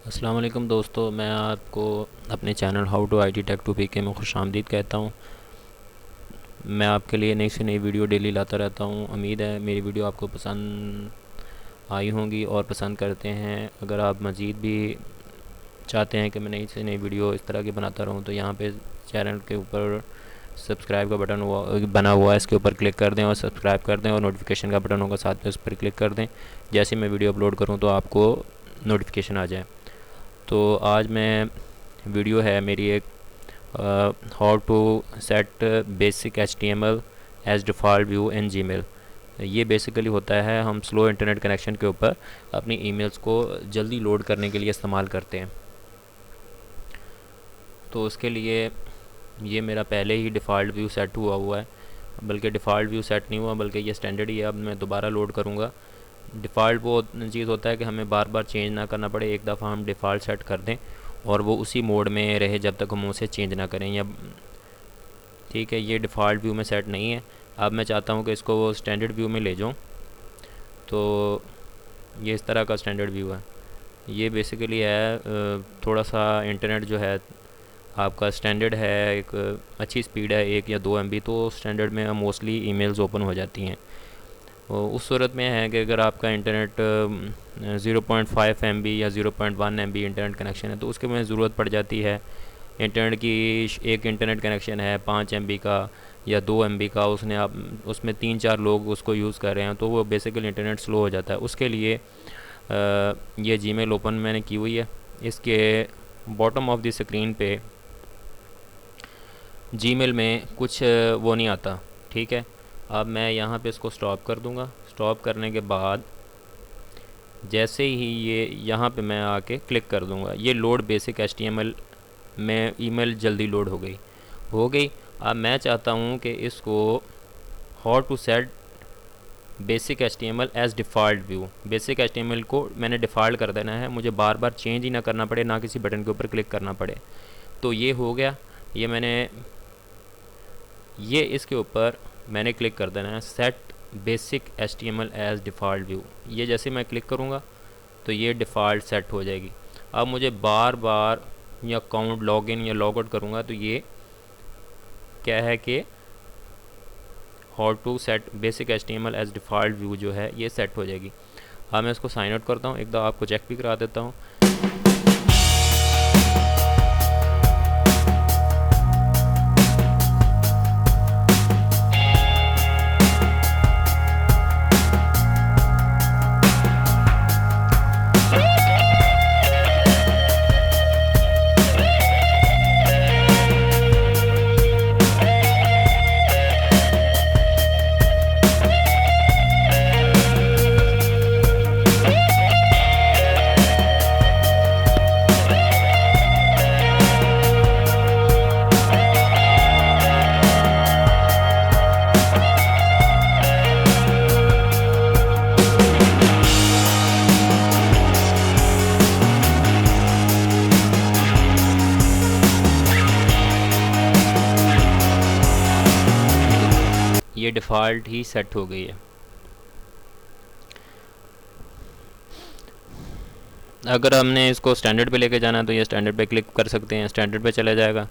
अस्सलाम वालेकुम दोस्तों, मैं आपको अपने channel how to IT tech to PK में खुशामदीद कहता हूँ। मैं आपके लिए नई से नई वीडियो डेली लाता रहता हूँ। उम्मीद है मेरी वीडियो आपको पसंद आई होंगी और पसंद करते हैं। अगर आप मज़ीद भी चाहते हैं कि मैं नई से नई वीडियो इस तरह की बनाता रहूँ तो यहाँ पे चैनल के ऊपर सब्सक्राइब का बटन बना हुआ है, इसके ऊपर क्लिक कर दें और सब्सक्राइब कर दें और नोटिफिकेशन का बटन होगा साथ में, उस पर क्लिक कर दें। जैसे मैं वीडियो अपलोड करूँ तो आपको नोटिफिकेशन आ जाए। तो आज मैं वीडियो है मेरी एक how to set basic HTML as default view in Gmail. ये बेसिकली होता है हम स्लो इंटरनेट कनेक्शन के ऊपर अपनी ईमेल्स को जल्दी लोड करने के लिए इस्तेमाल करते हैं। तो उसके लिए ये मेरा पहले ही डिफ़ॉल्ट व्यू सेट हुआ है, बल्कि डिफ़ॉल्ट व्यू सेट नहीं हुआ बल्कि ये स्टैंडर्ड ही है। अब मैं दोबारा लोड करूँगा। डिफ़ॉल्ट वो चीज़ होता है कि हमें बार बार चेंज ना करना पड़े, एक दफ़ा हम डिफ़ॉल्ट सेट कर दें और वो उसी मोड में रहे जब तक हम उसे चेंज ना करें। या ठीक है, ये डिफ़ॉल्ट व्यू में सेट नहीं है। अब मैं चाहता हूँ कि इसको वो स्टैंडर्ड व्यू में ले जाऊँ। तो ये इस तरह का स्टैंडर्ड व्यू है। ये बेसिकली है थोड़ा सा इंटरनेट जो है आपका स्टैंडर्ड है, एक अच्छी स्पीड है 1 या 2 MB, तो स्टैंडर्ड में मोस्टली ईमेल्स ओपन हो जाती हैं। उस सूरत में है कि अगर आपका इंटरनेट 0.5 MB या 0.1 MB इंटरनेट कनेक्शन है तो उसके में ज़रूरत पड़ जाती है इंटरनेट की। एक इंटरनेट कनेक्शन है 5 MB का या 2 MB का, उसने आप उसमें 3-4 लोग उसको यूज़ कर रहे हैं तो वो बेसिकली इंटरनेट स्लो हो जाता है। उसके लिए ये जीमेल ओपन मैंने की हुई है। इसके बॉटम ऑफ द स्क्रीन पे जीमेल में कुछ वो नहीं आता, ठीक है। अब मैं यहाँ पे इसको स्टॉप कर दूँगा। स्टॉप करने के बाद जैसे ही ये यहाँ पे मैं आके क्लिक कर दूँगा, ये लोड बेसिक HTML में ईमेल जल्दी लोड हो गई। अब मैं चाहता हूँ कि इसको how to set basic HTML as default view. Basic HTML को मैंने डिफ़ॉल्ट कर देना है, मुझे बार बार चेंज ही ना करना पड़े, ना किसी बटन के ऊपर क्लिक करना पड़े। तो ये हो गया। ये इसके ऊपर मैंने क्लिक कर देना है set basic HTML as default view. ये जैसे मैं क्लिक करूँगा तो ये डिफ़ॉल्ट सेट हो जाएगी। अब मुझे बार बार या अकाउंट लॉगिन या लॉग आउट करूँगा तो ये क्या है कि how to set basic HTML as default view जो है ये सेट हो जाएगी। अब मैं इसको साइन आउट करता हूँ, एक दफ़ा आपको चेक भी करा देता हूँ। ये डिफ़ॉल्ट ही सेट हो गई है। अगर हमने इसको स्टैंडर्ड पे लेके जाना है तो ये स्टैंडर्ड पे क्लिक कर सकते हैं, स्टैंडर्ड पे चला जाएगा।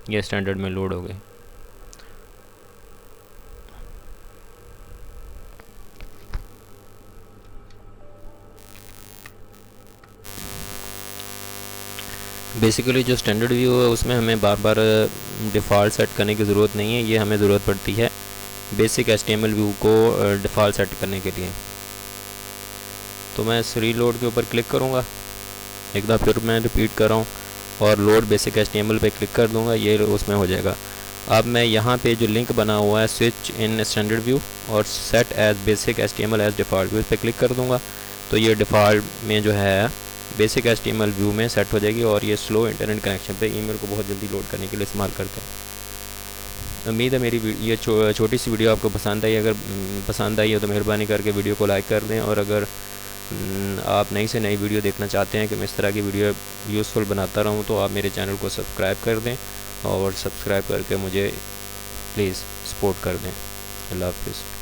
ये स्टैंडर्ड में लोड हो गई। बेसिकली जो स्टैंडर्ड व्यू है उसमें हमें बार बार डिफ़ॉल्ट सेट करने की ज़रूरत नहीं है, ये हमें ज़रूरत पड़ती है बेसिक HTML व्यू को डिफ़ॉल्ट सेट करने के लिए। तो मैं इस रीलोड के ऊपर क्लिक करूँगा, एक बार फिर मैं रिपीट कर रहा हूँ, और लोड बेसिक HTML पे क्लिक कर दूँगा, ये उसमें हो जाएगा। अब मैं यहाँ पे जो लिंक बना हुआ है स्विच इन स्टैंडर्ड व्यू और set as basic HTML as default view, इस पर क्लिक कर दूँगा तो ये डिफ़ॉल्ट में जो है बेसिक HTML व्यू में सेट हो जाएगी और ये स्लो इंटरनेट कनेक्शन पे ईमेल को बहुत जल्दी लोड करने के लिए इस्तेमाल करते हैं। उम्मीद है मेरी ये छोटी सी वीडियो आपको पसंद आई। अगर पसंद आई है तो मेहरबानी करके वीडियो को लाइक कर दें, और अगर आप नई से नई वीडियो देखना चाहते हैं कि मैं इस तरह की वीडियो यूज़फुल बनाता रहूं तो आप मेरे चैनल को सब्सक्राइब कर दें और सब्सक्राइब करके मुझे प्लीज़ सपोर्ट कर दें। अल्लाह हाफ़िज़।